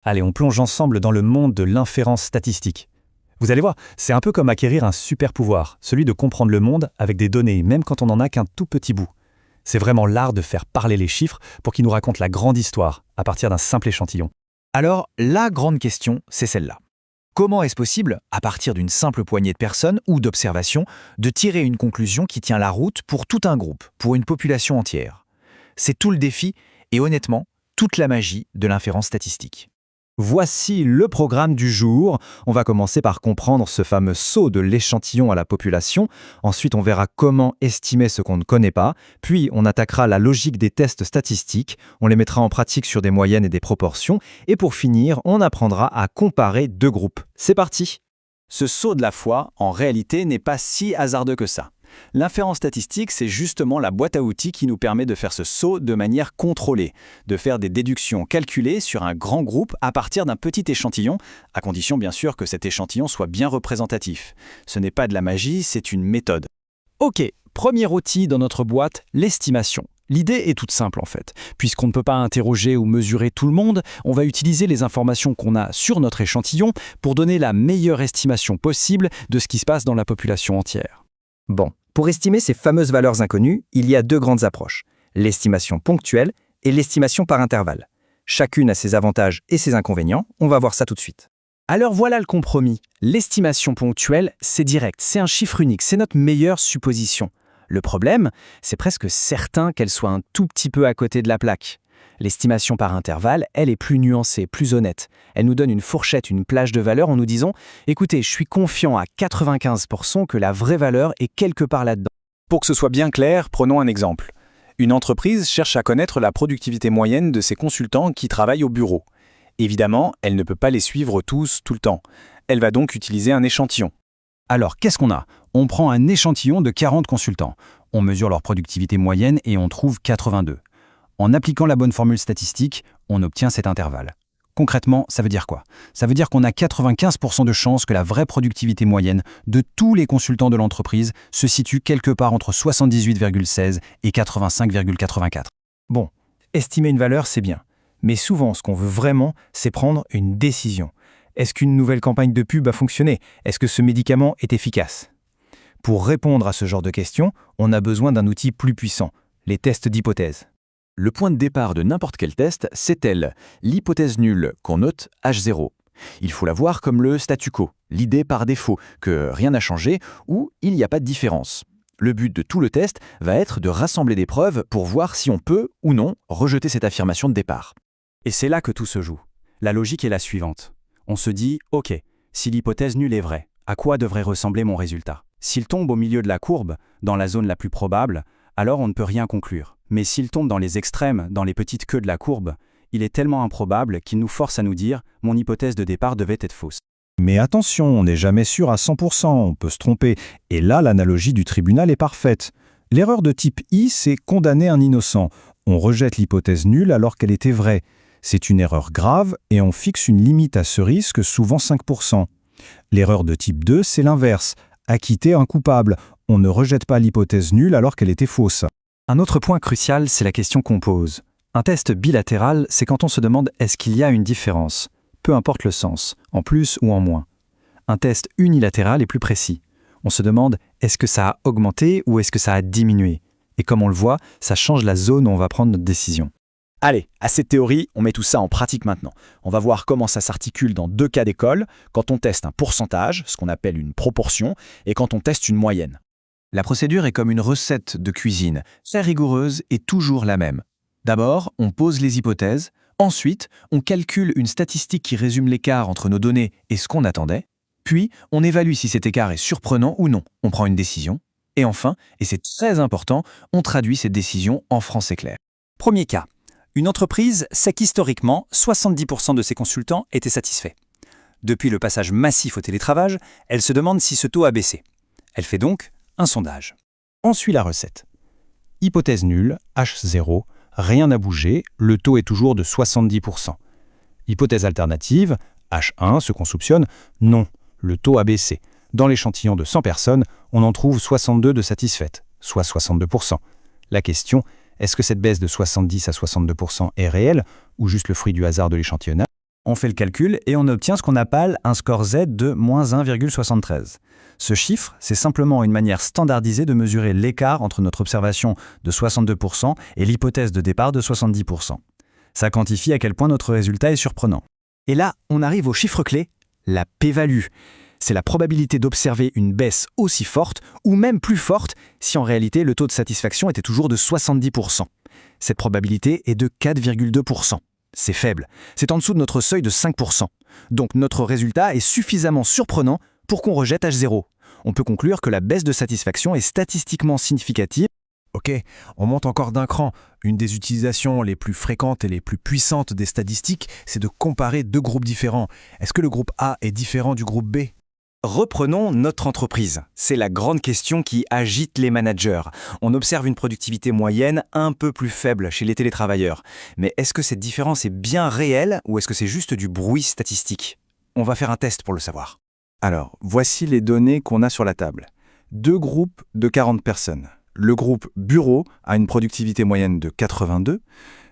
Allez, on plonge ensemble dans le monde de l'inférence statistique. Vous allez voir, c'est un peu comme acquérir un super pouvoir, celui de comprendre le monde avec des données, même quand on n'en a qu'un tout petit bout. C'est vraiment l'art de faire parler les chiffres pour qu'ils nous racontent la grande histoire à partir d'un simple échantillon. Alors, la grande question, c'est celle-là. Comment est-ce possible, à partir d'une simple poignée de personnes ou d'observations, de tirer une conclusion qui tient la route pour tout un groupe, pour une population entière? C'est tout le défi et honnêtement, toute la magie de l'inférence statistique. Voici le programme du jour. On va commencer par comprendre ce fameux saut de l'échantillon à la population. Ensuite, on verra comment estimer ce qu'on ne connaît pas. Puis, on attaquera la logique des tests statistiques. On les mettra en pratique sur des moyennes et des proportions. Et pour finir, on apprendra à comparer deux groupes. C'est parti! Ce saut de la foi, en réalité, n'est pas si hasardeux que ça. L'inférence statistique, c'est justement la boîte à outils qui nous permet de faire ce saut de manière contrôlée, de faire des déductions calculées sur un grand groupe à partir d'un petit échantillon, à condition bien sûr que cet échantillon soit bien représentatif. Ce n'est pas de la magie, c'est une méthode. Ok, premier outil dans notre boîte, l'estimation. L'idée est toute simple en fait. Puisqu'on ne peut pas interroger ou mesurer tout le monde, on va utiliser les informations qu'on a sur notre échantillon pour donner la meilleure estimation possible de ce qui se passe dans la population entière. Bon, pour estimer ces fameuses valeurs inconnues, il y a deux grandes approches, l'estimation ponctuelle et l'estimation par intervalle. Chacune a ses avantages et ses inconvénients, on va voir ça tout de suite. Alors voilà le compromis. L'estimation ponctuelle, c'est direct, c'est un chiffre unique, c'est notre meilleure supposition. Le problème, c'est presque certain qu'elle soit un tout petit peu à côté de la plaque. L'estimation par intervalle, elle est plus nuancée, plus honnête. Elle nous donne une fourchette, une plage de valeurs en nous disant « Écoutez, je suis confiant à 95% que la vraie valeur est quelque part là-dedans. » Pour que ce soit bien clair, prenons un exemple. Une entreprise cherche à connaître la productivité moyenne de ses consultants qui travaillent au bureau. Évidemment, elle ne peut pas les suivre tous, tout le temps. Elle va donc utiliser un échantillon. Alors, qu'est-ce qu'on a? On prend un échantillon de 40 consultants. On mesure leur productivité moyenne et on trouve 82. En appliquant la bonne formule statistique, on obtient cet intervalle. Concrètement, ça veut dire quoi? Ça veut dire qu'on a 95% de chances que la vraie productivité moyenne de tous les consultants de l'entreprise se situe quelque part entre 78,16 et 85,84. Bon, estimer une valeur, c'est bien. Mais souvent, ce qu'on veut vraiment, c'est prendre une décision. Est-ce qu'une nouvelle campagne de pub a fonctionné? Est-ce que ce médicament est efficace? Pour répondre à ce genre de questions, on a besoin d'un outil plus puissant, les tests d'hypothèse. Le point de départ de n'importe quel test, c'est l'hypothèse nulle qu'on note H0. Il faut la voir comme le statu quo, l'idée par défaut, que rien n'a changé ou il n'y a pas de différence. Le but de tout le test va être de rassembler des preuves pour voir si on peut ou non rejeter cette affirmation de départ. Et c'est là que tout se joue. La logique est la suivante. On se dit « Ok, si l'hypothèse nulle est vraie, à quoi devrait ressembler mon résultat? S'il tombe au milieu de la courbe, dans la zone la plus probable, alors on ne peut rien conclure. Mais s'il tombe dans les extrêmes, dans les petites queues de la courbe, il est tellement improbable qu'il nous force à nous dire « Mon hypothèse de départ devait être fausse ». Mais attention, on n'est jamais sûr à 100%, on peut se tromper. Et là, l'analogie du tribunal est parfaite. L'erreur de type I, c'est condamner un innocent. On rejette l'hypothèse nulle alors qu'elle était vraie. C'est une erreur grave et on fixe une limite à ce risque, souvent 5%. L'erreur de type 2, c'est l'inverse. Acquitter un coupable. On ne rejette pas l'hypothèse nulle alors qu'elle était fausse. Un autre point crucial, c'est la question qu'on pose. Un test bilatéral, c'est quand on se demande est-ce qu'il y a une différence, peu importe le sens, en plus ou en moins. Un test unilatéral est plus précis. On se demande est-ce que ça a augmenté ou est-ce que ça a diminué. Et comme on le voit, ça change la zone où on va prendre notre décision. Allez, assez de théorie, on met tout ça en pratique maintenant. On va voir comment ça s'articule dans deux cas d'école, quand on teste un pourcentage, ce qu'on appelle une proportion, et quand on teste une moyenne. La procédure est comme une recette de cuisine, très rigoureuse et toujours la même. D'abord, on pose les hypothèses, ensuite, on calcule une statistique qui résume l'écart entre nos données et ce qu'on attendait, puis on évalue si cet écart est surprenant ou non, on prend une décision, et enfin, et c'est très important, on traduit cette décision en français clair. Premier cas. Une entreprise sait qu'historiquement, 70% de ses consultants étaient satisfaits. Depuis le passage massif au télétravail, elle se demande si ce taux a baissé. Elle fait donc un sondage. On suit la recette. Hypothèse nulle, H0, rien n'a bougé, le taux est toujours de 70%. Hypothèse alternative, H1, ce qu'on soupçonne, non, le taux a baissé. Dans l'échantillon de 100 personnes, on en trouve 62 de satisfaites, soit 62%. La question, est-ce que cette baisse de 70 à 62% est réelle ou juste le fruit du hasard de l'échantillonnage? On fait le calcul et on obtient ce qu'on appelle un score Z de moins 1,73. Ce chiffre, c'est simplement une manière standardisée de mesurer l'écart entre notre observation de 62% et l'hypothèse de départ de 70%. Ça quantifie à quel point notre résultat est surprenant. Et là, on arrive au chiffre clé, la p-value. C'est la probabilité d'observer une baisse aussi forte ou même plus forte si en réalité le taux de satisfaction était toujours de 70%. Cette probabilité est de 4,2%. C'est faible. C'est en dessous de notre seuil de 5%. Donc notre résultat est suffisamment surprenant pour qu'on rejette H0. On peut conclure que la baisse de satisfaction est statistiquement significative. Ok, on monte encore d'un cran. Une des utilisations les plus fréquentes et les plus puissantes des statistiques, c'est de comparer deux groupes différents. Est-ce que le groupe A est différent du groupe B ? Reprenons notre entreprise. C'est la grande question qui agite les managers. On observe une productivité moyenne un peu plus faible chez les télétravailleurs. Mais est-ce que cette différence est bien réelle ou est-ce que c'est juste du bruit statistique ? On va faire un test pour le savoir. Alors, voici les données qu'on a sur la table. 2 groupes de 40 personnes. Le groupe bureau a une productivité moyenne de 82.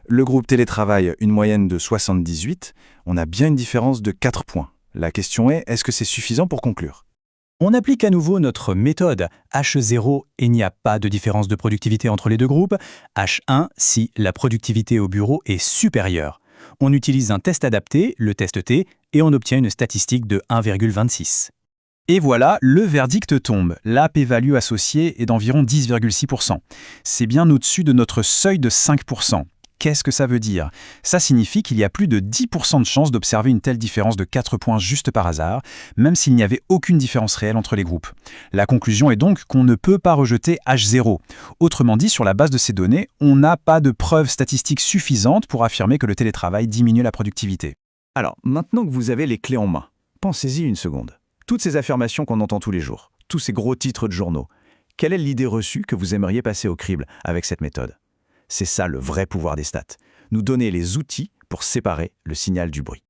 Le groupe télétravail, une moyenne de 78. On a bien une différence de 4 points. La question est, est-ce que c'est suffisant pour conclure ? On applique à nouveau notre méthode H0 et il n'y a pas de différence de productivité entre les deux groupes. H1 si la productivité au bureau est supérieure. On utilise un test adapté, le test T, et on obtient une statistique de 1,26. Et voilà, le verdict tombe. La p-value associée est d'environ 10,6%. C'est bien au-dessus de notre seuil de 5%. Qu'est-ce que ça veut dire ? Ça signifie qu'il y a plus de 10% de chances d'observer une telle différence de 4 points juste par hasard, même s'il n'y avait aucune différence réelle entre les groupes. La conclusion est donc qu'on ne peut pas rejeter H0. Autrement dit, sur la base de ces données, on n'a pas de preuves statistiques suffisantes pour affirmer que le télétravail diminue la productivité. Alors, maintenant que vous avez les clés en main, pensez-y une seconde. Toutes ces affirmations qu'on entend tous les jours, tous ces gros titres de journaux, quelle est l'idée reçue que vous aimeriez passer au crible avec cette méthode ? C'est ça le vrai pouvoir des stats. Nous donner les outils pour séparer le signal du bruit.